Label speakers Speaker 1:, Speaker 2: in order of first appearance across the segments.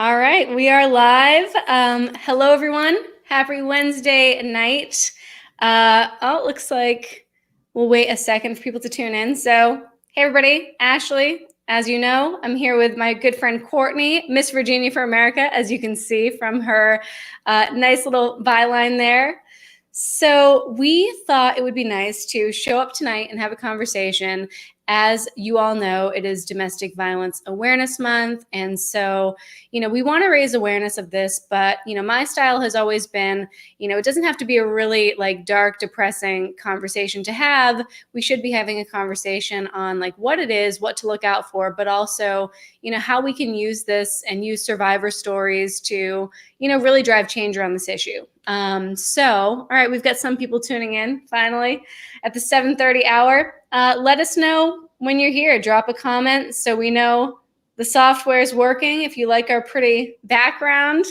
Speaker 1: All right, we are live. Hello, everyone. Happy Wednesday night. It looks like we'll wait a second for people to tune in. So, hey, everybody, Ashley. As you know, I'm here with my good friend Courtney, Miss Virginia for America, as you can see from her nice little byline there. So we thought it would be nice to show up tonight and have a conversation. As you all know, it is Domestic Violence Awareness Month. And so, we want to raise awareness of this, but, my style has always been, it doesn't have to be a really dark, depressing conversation to have. We should be having a conversation on what it is, what to look out for, but also, how we can use this and use survivor stories to, really drive change around this issue. All right, we've got some people tuning in finally at the 7:30 hour. Let us know when you're here. Drop a comment so we know the software is working. If you like our pretty background,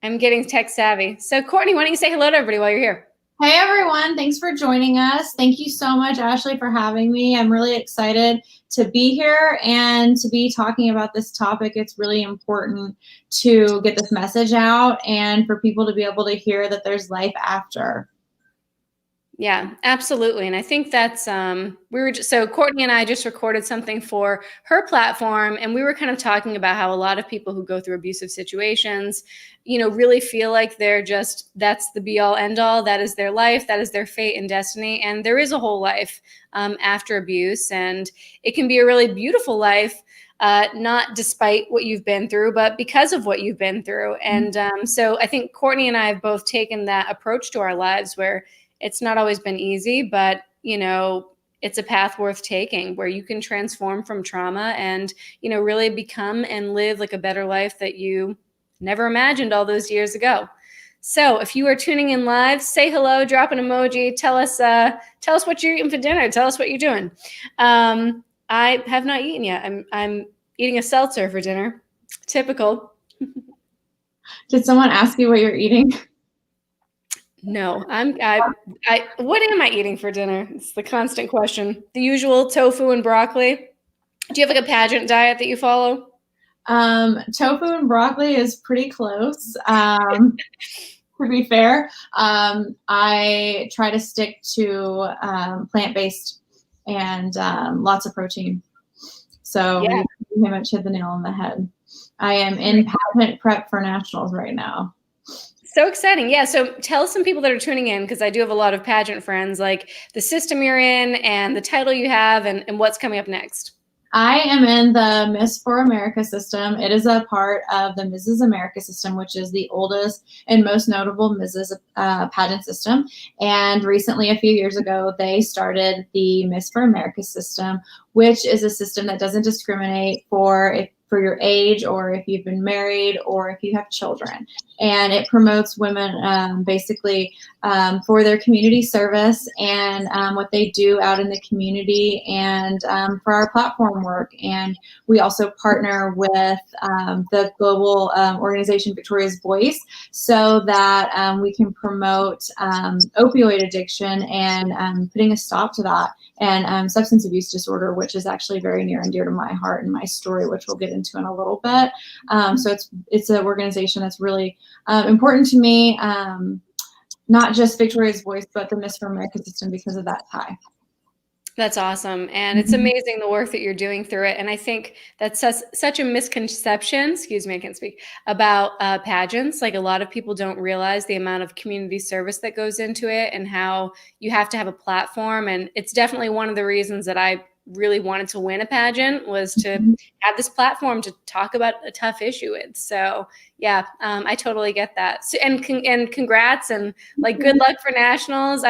Speaker 1: I'm getting tech savvy. So Courtney, why don't you say hello to everybody while you're here?
Speaker 2: Hey everyone, thanks for joining us. Thank you so much, Ashley, for having me. I'm really excited to be here and to be talking about this topic. It's really important to get this message out and for people to be able to hear that there's life after.
Speaker 1: Yeah, absolutely. And I think that's, so Courtney and I just recorded something for her platform, and we were kind of talking about how a lot of people who go through abusive situations, really feel like that's the be all end all. That is their life. That is their fate and destiny. And there is a whole life after abuse, and it can be a really beautiful life. Not despite what you've been through, but because of what you've been through. And so I think Courtney and I have both taken that approach to our lives where it's not always been easy, but, it's a path worth taking where you can transform from trauma and, really become and live a better life that you never imagined all those years ago. So if you are tuning in live, say hello, drop an emoji, tell us what you're eating for dinner. Tell us what you're doing. I have not eaten yet. I'm eating a seltzer for dinner. Typical.
Speaker 2: Did someone ask you what you're eating?
Speaker 1: No, what am I eating for dinner? It's the constant question. The usual tofu and broccoli. Do you have a pageant diet that you follow?
Speaker 2: Tofu and broccoli is pretty close. To be fair, I try to stick to plant-based and lots of protein. So yeah. You pretty much hit the nail on the head. I am in pageant prep for nationals right now.
Speaker 1: So exciting. Yeah. So tell some people that are tuning in, because I do have a lot of pageant friends, the system you're in and the title you have and what's coming up next.
Speaker 2: I am in the Miss for America system. It is a part of the Mrs. America system, which is the oldest and most notable Mrs. Pageant system. And recently, a few years ago, they started the Miss for America system, which is a system that doesn't discriminate for your age or if you've been married or if you have children. And it promotes women basically for their community service and what they do out in the community and for our platform work. And we also partner with the global organization Victoria's Voice so that we can promote opioid addiction and putting a stop to that, and substance abuse disorder, which is actually very near and dear to my heart and my story, which we'll get into in a little bit. So it's an organization that's really important to me, not just Victoria's Voice, but the Miss for America system because of that tie.
Speaker 1: That's awesome. And it's amazing the work that you're doing through it. And I think that's such a misconception, excuse me, I can't speak, about pageants. A lot of people don't realize the amount of community service that goes into it and how you have to have a platform. And it's definitely one of the reasons that I really wanted to win a pageant was to have this platform to talk about a tough issue with. So yeah, I totally get that. So, and congrats and good luck for nationals.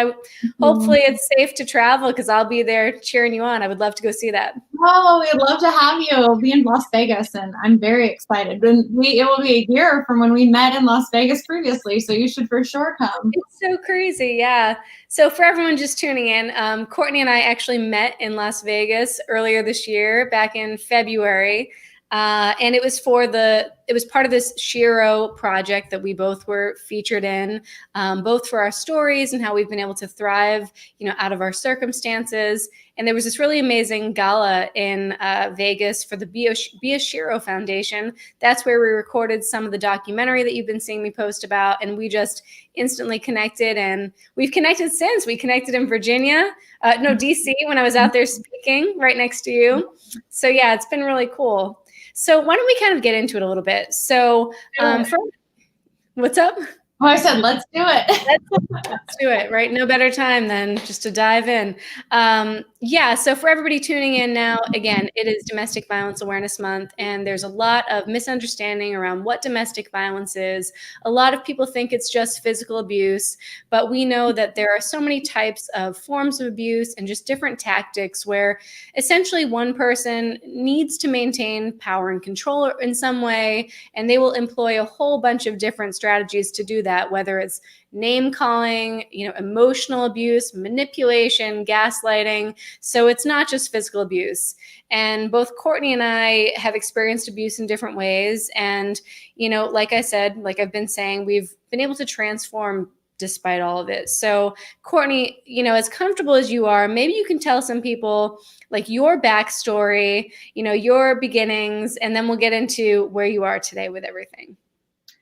Speaker 1: Hopefully it's safe to travel because I'll be there cheering you on. I would love to go see that.
Speaker 2: Oh, we'd love to have you. We'll be in Las Vegas and I'm very excited. It will be a year from when we met in Las Vegas previously, so you should for sure come.
Speaker 1: It's so crazy, yeah. So for everyone just tuning in, Courtney and I actually met in Las Vegas earlier this year, back in February. And it was part of this Shiro project that we both were featured in, both for our stories and how we've been able to thrive, out of our circumstances. And there was this really amazing gala in Vegas for the Bioshiro Foundation. That's where we recorded some of the documentary that you've been seeing me post about. And we just instantly connected. And we've connected since. We connected in Virginia, DC, when I was out there speaking right next to you. So yeah, it's been really cool. So why don't we kind of get into it a little bit? So what's up?
Speaker 2: Oh, I said, let's do it.
Speaker 1: Let's do it, right? No better time than just to dive in. So for everybody tuning in now, again, it is Domestic Violence Awareness Month, and there's a lot of misunderstanding around what domestic violence is. A lot of people think it's just physical abuse, but we know that there are so many types of forms of abuse and just different tactics where essentially one person needs to maintain power and control in some way, and they will employ a whole bunch of different strategies to do that, whether it's name calling, emotional abuse, manipulation, gaslighting. So it's not just physical abuse. And both Courtney and I have experienced abuse in different ways. And, like I said, like I've been saying, we've been able to transform despite all of it. So Courtney, as comfortable as you are, maybe you can tell some people like your backstory, your beginnings, and then we'll get into where you are today with everything.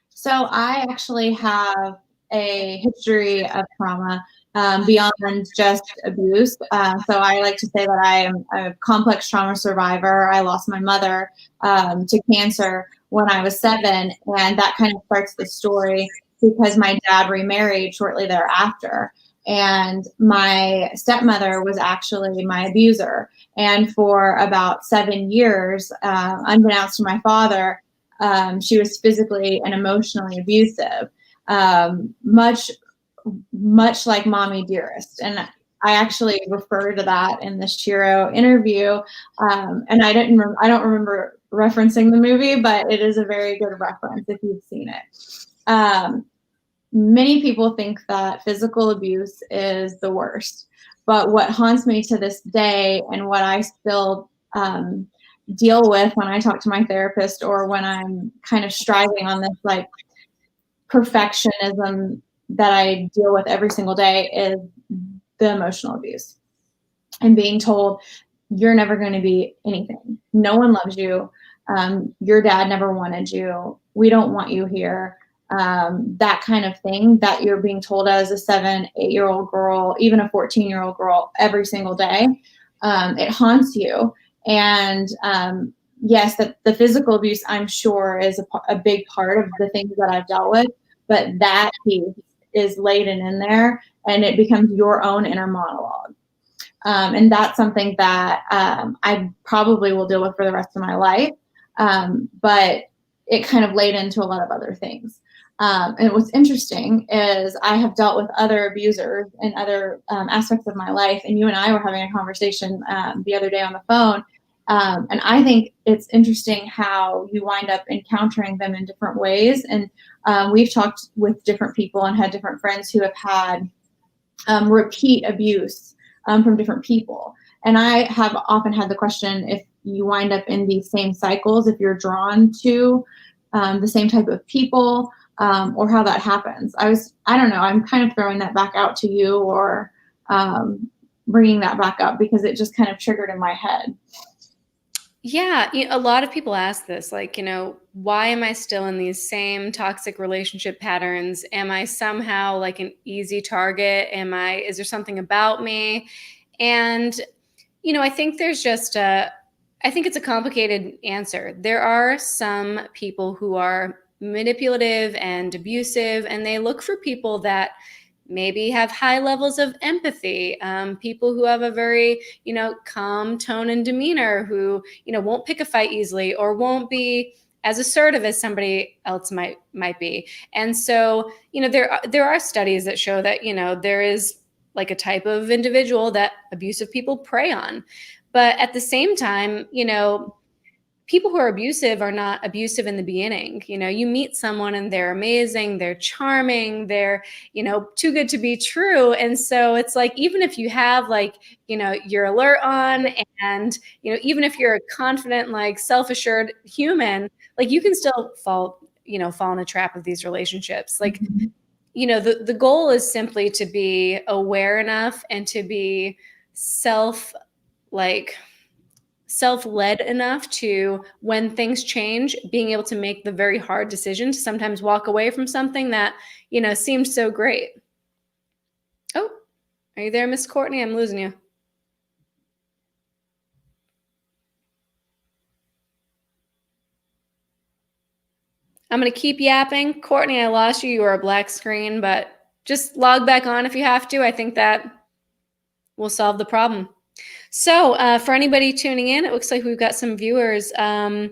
Speaker 2: So I actually have a history of trauma beyond just abuse. So I like to say that I am a complex trauma survivor. I lost my mother to cancer when I was 7, and that kind of starts the story because my dad remarried shortly thereafter. And my stepmother was actually my abuser. And for about 7 years, unbeknownst to my father, she was physically and emotionally abusive, much like Mommy Dearest. And I actually refer to that in the Shiro interview. And I don't remember referencing the movie, but it is a very good reference if you've seen it. Many people think that physical abuse is the worst, but what haunts me to this day and what I still deal with when I talk to my therapist or when I'm kind of striving on this like perfectionism that I deal with every single day is the emotional abuse and being told you're never going to be anything. No one loves you. Your dad never wanted you. We don't want you here. That kind of thing that you're being told as a 7, 8-year-old girl, even a 14-year-old girl every single day. It haunts you. And yes, the physical abuse, I'm sure, is a big part of the things that I've dealt with, but that piece is laden in there and it becomes your own inner monologue. And that's something that I probably will deal with for the rest of my life. But it kind of laid into a lot of other things. And what's interesting is I have dealt with other abusers in other aspects of my life. And you and I were having a conversation the other day on the phone. And I think it's interesting how you wind up encountering them in different ways. And we've talked with different people and had different friends who have had repeat abuse from different people. And I have often had the question if you wind up in these same cycles, if you're drawn to the same type of people, or how that happens. I don't know, I'm kind of throwing that back out to you or bringing that back up because it just kind of triggered in my head.
Speaker 1: Yeah, a lot of people ask this, like, why am I still in these same toxic relationship patterns? Am I somehow like an easy target? Is there something about me? And, I think I think it's a complicated answer. There are some people who are manipulative and abusive, and they look for people that maybe have high levels of empathy, people who have a very, calm tone and demeanor, who, won't pick a fight easily or won't be as assertive as somebody else might be. And so, there are studies that show that, there is like a type of individual that abusive people prey on. But at the same time, people who are abusive are not abusive in the beginning. You meet someone and they're amazing, they're charming, they're, too good to be true. And so it's like, even if you have like, your alert on and, even if you're a confident, like self-assured human, like you can still fall in a trap of these relationships. Like, the goal is simply to be aware enough and to be like self-led enough to, when things change, being able to make the very hard decision to sometimes walk away from something that, seemed so great. Oh, are you there, Miss Courtney? I'm losing you. I'm going to keep yapping. Courtney, I lost you. You were a black screen, but just log back on if you have to. I think that will solve the problem. So for anybody tuning in, it looks like we've got some viewers. I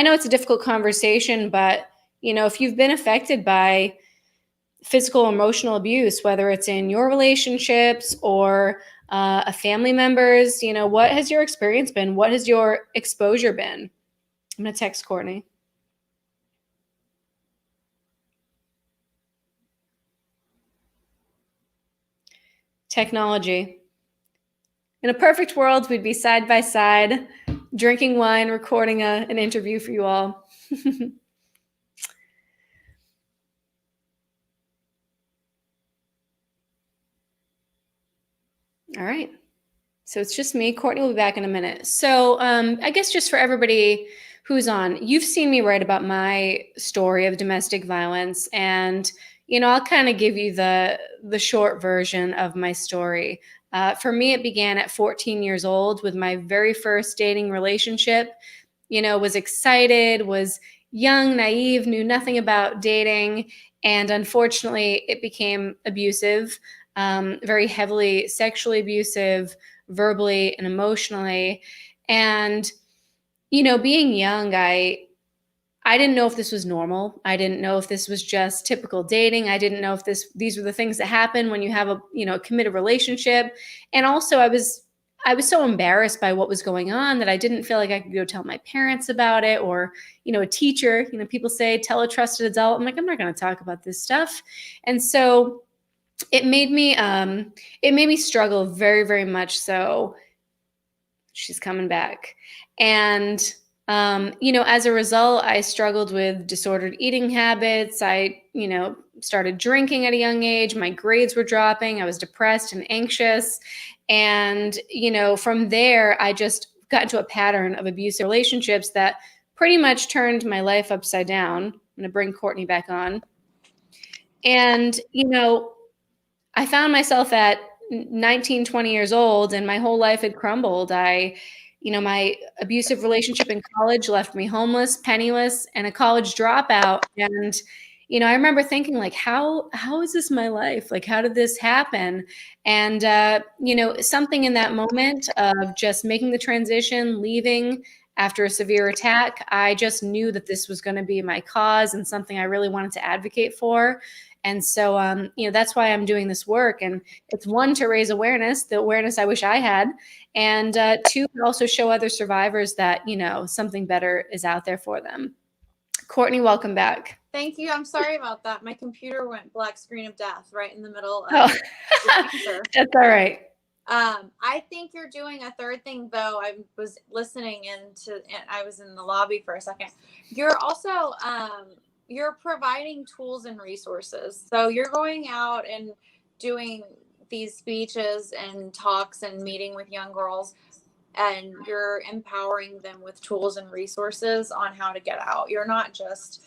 Speaker 1: know it's a difficult conversation, but, if you've been affected by physical or emotional abuse, whether it's in your relationships or a family member's, what has your experience been? What has your exposure been? I'm going to text Courtney. Technology. In a perfect world, we'd be side by side, drinking wine, recording an interview for you all. All right. So it's just me. Courtney will be back in a minute. So I guess just for everybody who's on, you've seen me write about my story of domestic violence, and I'll kind of give you the short version of my story. For me, it began at 14 years old with my very first dating relationship. Was excited, was young, naive, knew nothing about dating, and unfortunately, it became abusive, very heavily sexually abusive, verbally and emotionally. And, being young, I didn't know if this was normal. I didn't know if this was just typical dating. I didn't know if these were the things that happen when you have a committed relationship. And also I was so embarrassed by what was going on that I didn't feel like I could go tell my parents about it, or, a teacher. People say, tell a trusted adult. I'm like, I'm not going to talk about this stuff. And so it made me struggle very, very much so. She's coming back. And, as a result, I struggled with disordered eating habits. I, started drinking at a young age. My grades were dropping. I was depressed and anxious. And, from there, I just got into a pattern of abusive relationships that pretty much turned my life upside down. I'm going to bring Courtney back on. And, I found myself at 19, 20 years old, and my whole life had crumbled. My abusive relationship in college left me homeless, penniless, and a college dropout. And, I remember thinking, like, how is this my life? Like, how did this happen? And, something in that moment of just making the transition, leaving after a severe attack, I just knew that this was going to be my cause and something I really wanted to advocate for. And so, that's why I'm doing this work. And it's, one, to raise awareness, the awareness I wish I had. And two, to also show other survivors that, something better is out there for them. Courtney, welcome back.
Speaker 3: Thank you. I'm sorry about that. My computer went black screen of death right in the middle of
Speaker 1: the answer. That's all right.
Speaker 3: I think you're doing a third thing, though. I was listening and I was in the lobby for a second. You're also, you're providing tools and resources. So you're going out and doing these speeches and talks and meeting with young girls, and you're empowering them with tools and resources on how to get out. You're not just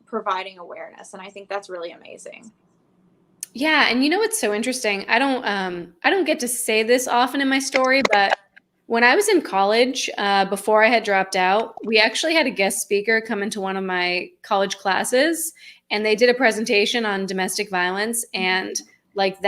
Speaker 3: providing awareness. And I think that's really amazing.
Speaker 1: Yeah. And what's so interesting? I don't get to say this often in my story, but when I was in college, before I had dropped out, we actually had a guest speaker come into one of my college classes, and they did a presentation on domestic violence. And like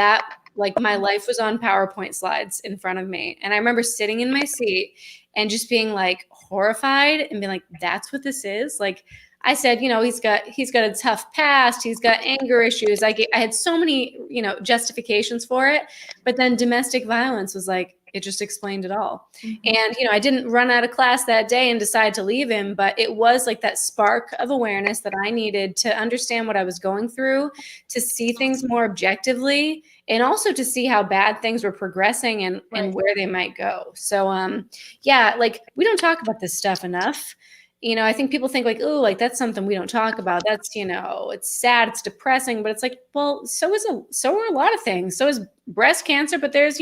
Speaker 1: my life was on PowerPoint slides in front of me. And I remember sitting in my seat and just being like horrified and being like, that's what this is? Like, I said, he's got a tough past. He's got anger issues. I had so many, justifications for it. But then domestic violence was like, it just explained it all. Mm-hmm. And, I didn't run out of class that day and decide to leave him, but it was like that spark of awareness that I needed to understand what I was going through, to see things more objectively, and also to see how bad things were progressing and where they might go. So, like, we don't talk about this stuff enough. I think people think like, oh, like that's something we don't talk about. That's, it's sad, it's depressing, but it's like, well, so are a lot of things. So is breast cancer, but there's,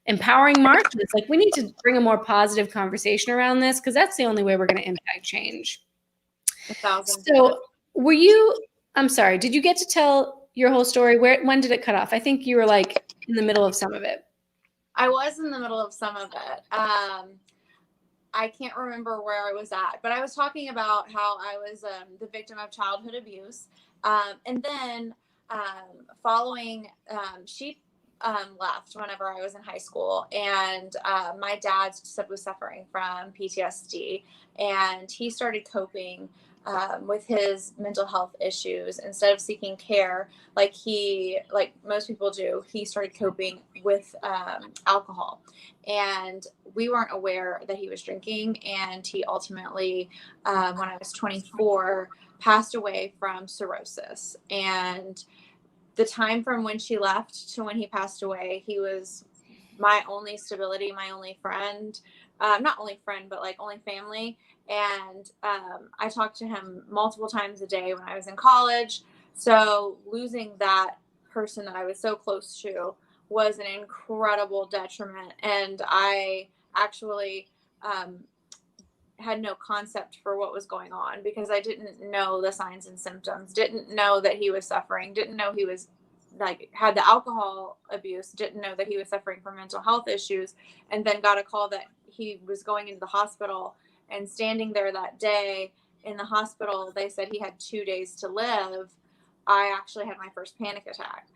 Speaker 1: empowering marches. Like we need to bring a more positive conversation around this because that's the only way we're going to impact change.
Speaker 3: 1,000%.
Speaker 1: So I'm sorry, did you get to tell your whole story? When did it cut off? I think you were like in the middle of some of it.
Speaker 3: I was in the middle of some of it. I can't remember where I was at, but I was talking about how I was the victim of childhood abuse. And then following, she left whenever I was in high school. And my dad was suffering from PTSD. And he started coping with his mental health issues. Instead of seeking care like most people do, he started coping with alcohol. And we weren't aware that he was drinking. And he ultimately, when I was 24, passed away from cirrhosis. And the time from when she left to when he passed away, he was my only stability, my only friend, not only friend, but like only family. And I talked to him multiple times a day when I was in college. So losing that person that I was so close to was an incredible detriment. And I actually had no concept for what was going on because I didn't know the signs and symptoms, didn't know that he was suffering, didn't know he was had the alcohol abuse, didn't know that he was suffering from mental health issues, and then got a call that he was going into the hospital. And standing there that day in the hospital, they said he had 2 days to live. I actually had my first panic attack.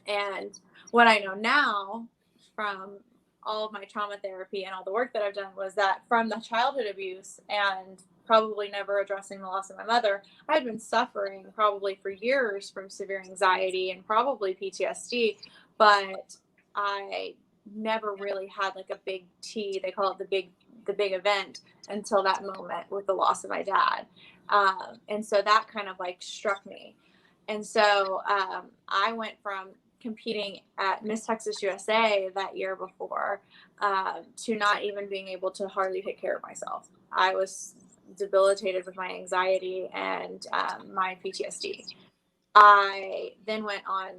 Speaker 3: And what I know now from all of my trauma therapy and all the work that I've done was that from the childhood abuse and probably never addressing the loss of my mother, I had been suffering probably for years from severe anxiety and probably PTSD, but I never really had like a big T, they call it the big event, until that moment with the loss of my dad. And so that kind of like struck me. And so I went from competing at Miss Texas USA that year before to not even being able to hardly take care of myself. I was debilitated with my anxiety and my PTSD. I then went on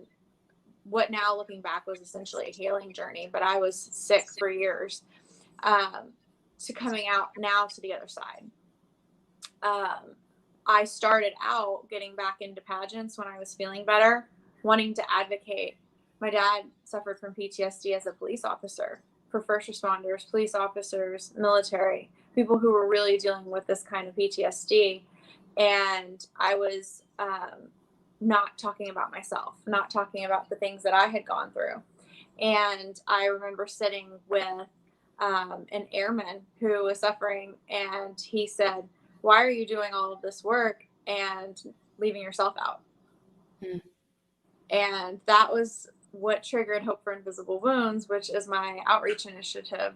Speaker 3: what now looking back was essentially a healing journey, but I was sick for years, to coming out now to the other side. I started out getting back into pageants when I was feeling better, wanting to advocate. My dad suffered from PTSD as a police officer, for first responders, police officers, military, people who were really dealing with this kind of PTSD. And I was not talking about myself, not talking about the things that I had gone through. And I remember sitting with an airman who was suffering, and he said, "Why are you doing all of this work and leaving yourself out?"
Speaker 1: Hmm.
Speaker 3: And that was what triggered Hope for Invisible Wounds, which is my outreach initiative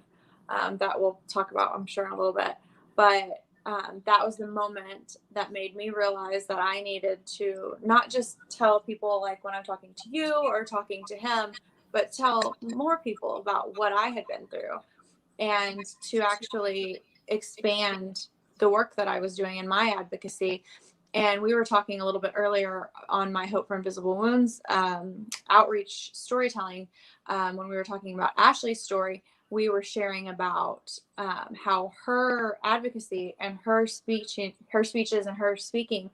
Speaker 3: that we'll talk about, I'm sure, in a little bit. But that was the moment that made me realize that I needed to not just tell people like when I'm talking to you or talking to him, but tell more people about what I had been through, and to actually expand the work that I was doing in my advocacy. And we were talking a little bit earlier on my Hope for Invisible Wounds outreach storytelling. When we were talking about Ashley's story, we were sharing about how her advocacy and her speeches and her speaking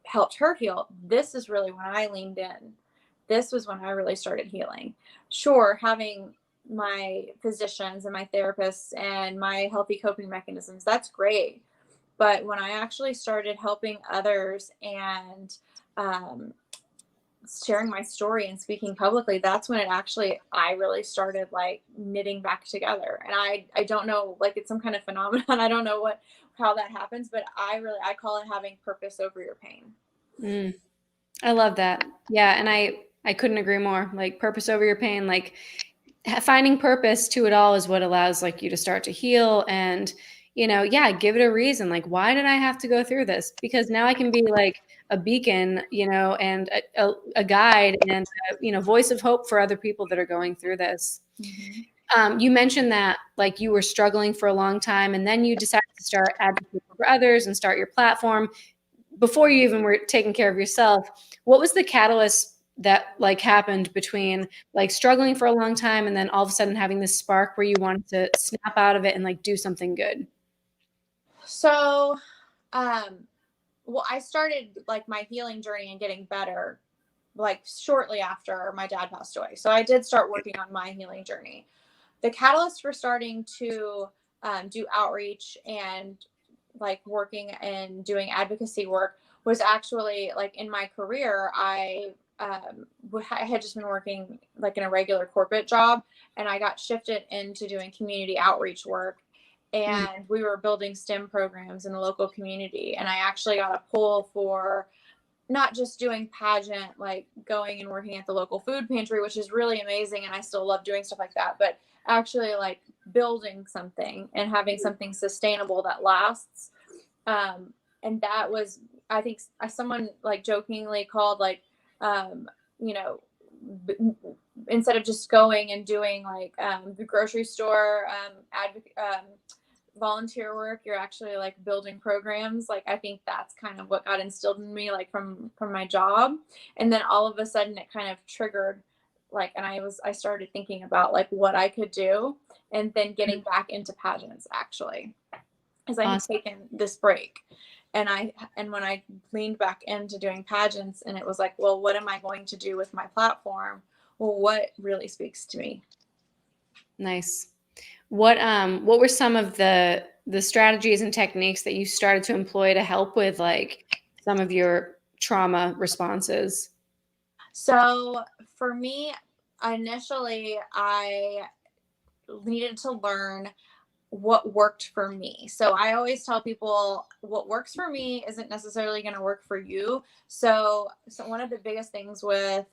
Speaker 3: helped her heal. This is really when I leaned in. This was when I really started healing. Sure, having my physicians and my therapists and my healthy coping mechanisms, that's great. But when I actually started helping others and sharing my story and speaking publicly, that's when I really started like knitting back together. And I don't know, like it's some kind of phenomenon. I don't know how that happens, but I call it having purpose over your pain.
Speaker 1: I love that. Yeah. And I couldn't agree more. Like purpose over your pain, like finding purpose to it all is what allows like you to start to heal and, give it a reason. Like, why did I have to go through this? Because now I can be like a beacon, and a guide and, voice of hope for other people that are going through this.
Speaker 3: Mm-hmm.
Speaker 1: You mentioned that like you were struggling for a long time and then you decided to start advocating for others and start your platform before you even were taking care of yourself. What was the catalyst that like happened between like struggling for a long time and then all of a sudden having this spark where you wanted to snap out of it and like do something good?
Speaker 3: So, well, I started like my healing journey and getting better like shortly after my dad passed away. So I did start working on my healing journey. The catalyst for starting to do outreach and like working and doing advocacy work was actually like in my career. I had just been working like in a regular corporate job, and I got shifted into doing community outreach work. And we were building STEM programs in the local community. And I actually got a pull for not just doing pageant, like going and working at the local food pantry, which is really amazing. And I still love doing stuff like that, but actually like building something and having something sustainable that lasts. And that was, I think someone like jokingly called like, you know, instead of just going and doing like the grocery store volunteer work, you're actually like building programs. Like I think that's kind of what got instilled in me, like from my job. And then all of a sudden it kind of triggered like, and I started thinking about like what I could do, and then getting back into pageants actually, as I had taken this break. And when I leaned back into doing pageants, and it was like, well, what am I going to do with my platform? Well, what really speaks to me?
Speaker 1: Nice. What were some of the strategies and techniques that you started to employ to help with like some of your trauma responses?
Speaker 3: So for me, initially, I needed to learn what worked for me. So I always tell people what works for me isn't necessarily going to work for you. So one of the biggest things with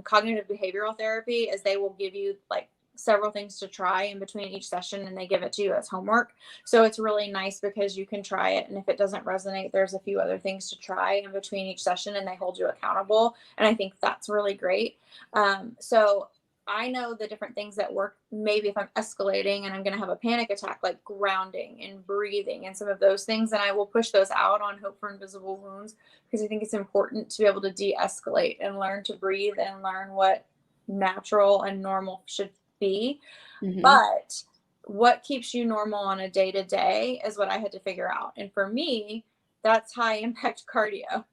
Speaker 3: cognitive behavioral therapy is they will give you like several things to try in between each session, and they give it to you as homework. So it's really nice because you can try it, and if it doesn't resonate, there's a few other things to try in between each session, and they hold you accountable. And I think that's really great. So I know the different things that work. Maybe if I'm escalating and I'm going to have a panic attack, like grounding and breathing and some of those things, and I will push those out on Hope for Invisible Wounds, because I think it's important to be able to de-escalate and learn to breathe and learn what natural and normal should be. Mm-hmm. But what keeps you normal on a day-to-day is what I had to figure out. And for me, that's high impact cardio,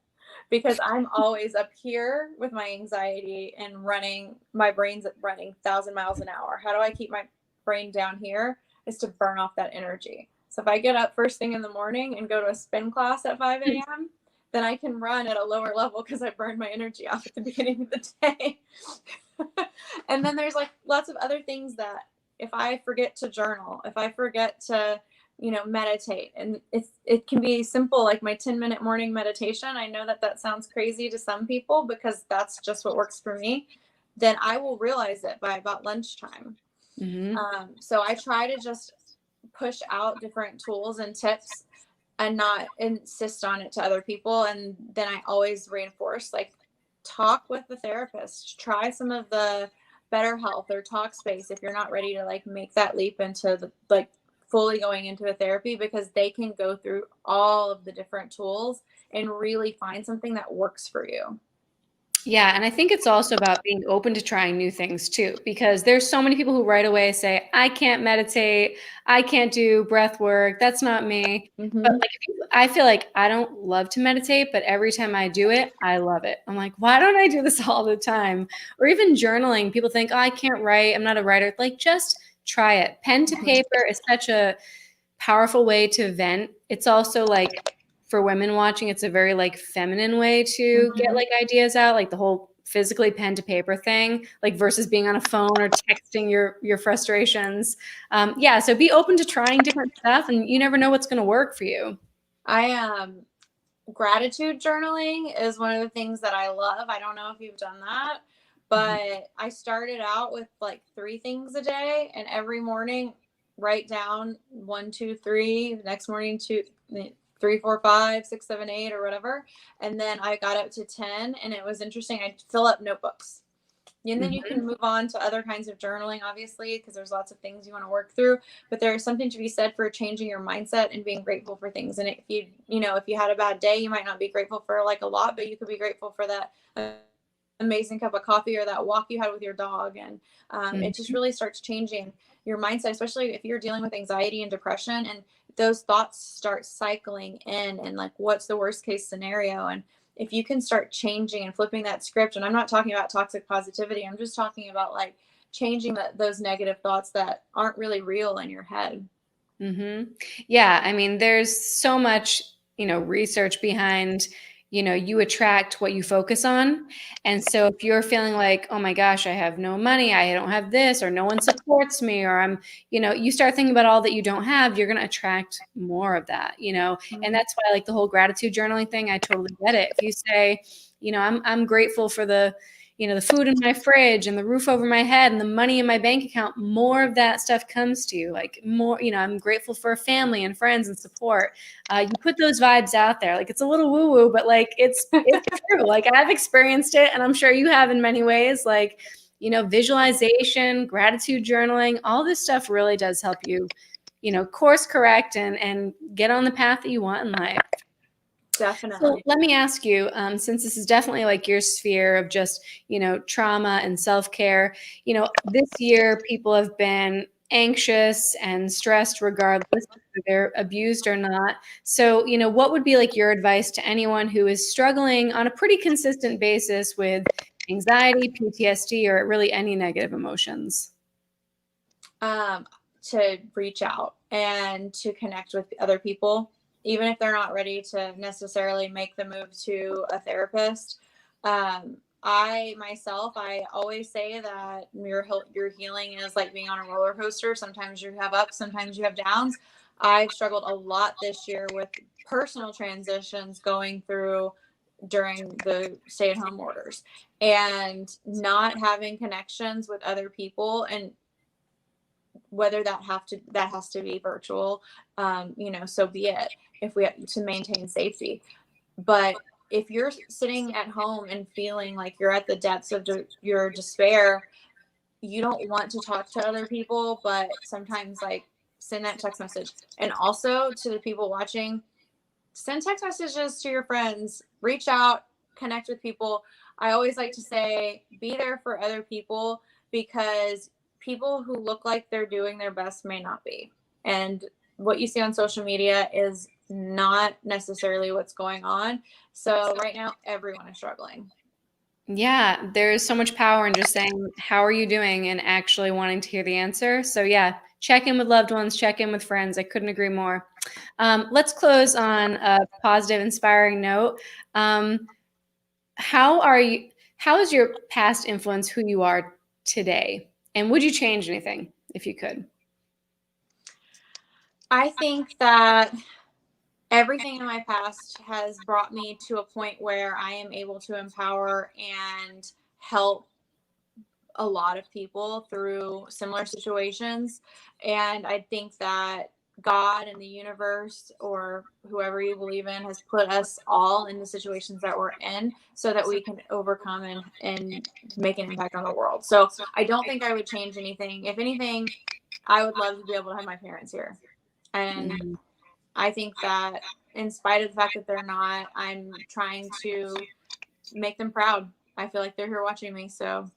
Speaker 3: because I'm always up here with my anxiety and running. My brain's running 1,000 miles an hour. How do I keep my brain down here? Is to burn off that energy. So if I get up first thing in the morning and go to a spin class at 5 a.m., then I can run at a lower level because I burned my energy off at the beginning of the day. And then there's like lots of other things that if I forget to journal, if I forget to, meditate, and it can be simple, like my 10-minute morning meditation. I know that sounds crazy to some people because that's just what works for me. Then I will realize it by about lunchtime. Mm-hmm. So I try to just push out different tools and tips and not insist on it to other people. And then I always reinforce, like, talk with the therapist, try some of the BetterHelp or Talkspace if you're not ready to like make that leap into the like fully going into a therapy, because they can go through all of the different tools and really find something that works for you.
Speaker 1: Yeah. And I think it's also about being open to trying new things too, because there's so many people who right away say, I can't meditate, I can't do breath work, that's not me. Mm-hmm. But like, I feel like I don't love to meditate, but every time I do it, I love it. I'm like, why don't I do this all the time? Or even journaling. People think, oh, I can't write, I'm not a writer. Like, just try it. Pen to paper is such a powerful way to vent. It's also like, for women watching, it's a very like feminine way to get like ideas out, like the whole physically pen to paper thing, like versus being on a phone or texting your frustrations. Yeah. So be open to trying different stuff, and you never know what's going to work for you.
Speaker 3: Gratitude journaling is one of the things that I love. I don't know if you've done that, but I started out with like 3 things a day, and every morning write down 1, 2, 3, the next morning 2, 3, 4, 5, 6, 7, 8, or whatever. And then I got up to 10, and it was interesting. I'd fill up notebooks, And then you can move on to other kinds of journaling, obviously, because there's lots of things you want to work through. But there's something to be said for changing your mindset and being grateful for things. And if if you had a bad day, you might not be grateful for like a lot, but you could be grateful for that amazing cup of coffee or that walk you had with your dog. And it just really starts changing your mindset, especially if you're dealing with anxiety and depression, and those thoughts start cycling in, and like, what's the worst case scenario? And if you can start changing and flipping that script, and I'm not talking about toxic positivity, I'm just talking about like changing those negative thoughts that aren't really real in your head.
Speaker 1: Yeah, I mean, there's so much, research behind, you attract what you focus on. And so if you're feeling like, oh my gosh, I have no money, I don't have this, or no one supports me, or I'm, you start thinking about all that you don't have, you're going to attract more of that, and that's why, like, the whole gratitude journaling thing, I totally get it. If you say, I'm grateful for the food in my fridge and the roof over my head and the money in my bank account, more of that stuff comes to you. Like, more, I'm grateful for family and friends and support. You put those vibes out there. Like, it's a little woo woo, but like, it's true. Like, I've experienced it, and I'm sure you have in many ways. Like, visualization, gratitude journaling, all this stuff really does help you, course correct and get on the path that you want in life.
Speaker 3: Definitely.
Speaker 1: So let me ask you, since this is definitely like your sphere of just, trauma and self-care, this year people have been anxious and stressed regardless if they're abused or not. So, what would be like your advice to anyone who is struggling on a pretty consistent basis with anxiety, PTSD, or really any negative emotions?
Speaker 3: To reach out and to connect with other people, even if they're not ready to necessarily make the move to a therapist. I always say that your healing is like being on a roller coaster. Sometimes you have ups, sometimes you have downs. I've struggled a lot this year with personal transitions going through during the stay-at-home orders, and not having connections with other people, and whether that has to be virtual, so be it, if we have to maintain safety. But if you're sitting at home and feeling like you're at the depths of your despair, you don't want to talk to other people, but sometimes, like, send that text message. And also, to the people watching, send text messages to your friends, reach out, connect with people. I always like to say, be there for other people, because people who look like they're doing their best may not be. And what you see on social media is not necessarily what's going on. So right now, everyone is struggling.
Speaker 1: Yeah, there's so much power in just saying, how are you doing, and actually wanting to hear the answer. So yeah, check in with loved ones, check in with friends. I couldn't agree more. Let's close on a positive, inspiring note. How has your past influenced who you are today? And would you change anything if you could?
Speaker 3: I think that everything in my past has brought me to a point where I am able to empower and help a lot of people through similar situations. And I think that God and the universe, or whoever you believe in, has put us all in the situations that we're in so that we can overcome and make an impact on the world. So I don't think I would change anything. If anything, I would love to be able to have my parents here. And I think that, in spite of the fact that they're not, I'm trying to make them proud. I feel like they're here watching me. So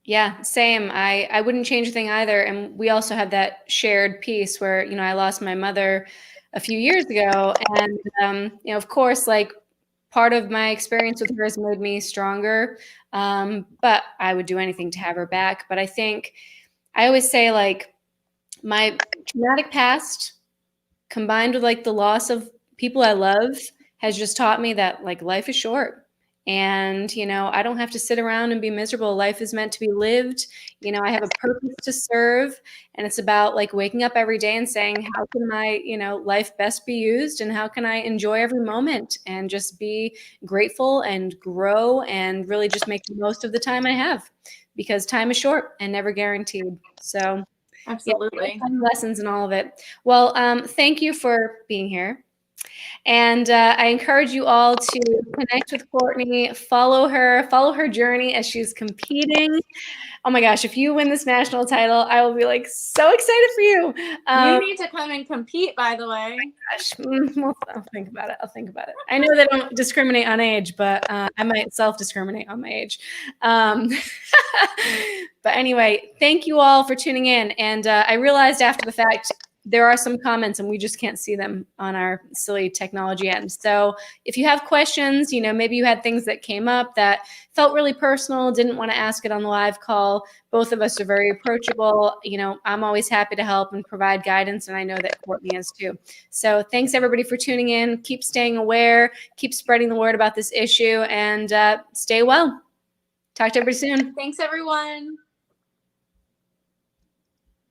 Speaker 1: yeah, same. I wouldn't change a thing either. And we also had that shared piece where, I lost my mother a few years ago. And, of course, like, part of my experience with her has made me stronger. But I would do anything to have her back. But I think I always say, like, my traumatic past combined with, like, the loss of people I love has just taught me that, like, life is short. And, I don't have to sit around and be miserable. Life is meant to be lived. I have a purpose to serve. And it's about, like, waking up every day and saying, how can my, life best be used? And how can I enjoy every moment and just be grateful and grow and really just make the most of the time I have? Because time is short and never guaranteed. So
Speaker 3: absolutely.
Speaker 1: yeah, lessons in all of it. Well, thank you for being here. And I encourage you all to connect with Courtney, follow her journey as she's competing. Oh my gosh, if you win this national title, I will be like so excited for you.
Speaker 3: You need to come and compete, by the way.
Speaker 1: Gosh, well, I'll think about it. I know they don't discriminate on age, but I might self-discriminate on my age. But anyway, thank you all for tuning in. And I realized after the fact, there are some comments and we just can't see them on our silly technology end. So if you have questions, maybe you had things that came up that felt really personal, didn't want to ask it on the live call. Both of us are very approachable. I'm always happy to help and provide guidance, and I know that Courtney is too. So thanks everybody for tuning in. Keep staying aware, keep spreading the word about this issue, and stay well. Talk to everybody soon.
Speaker 3: Thanks, everyone.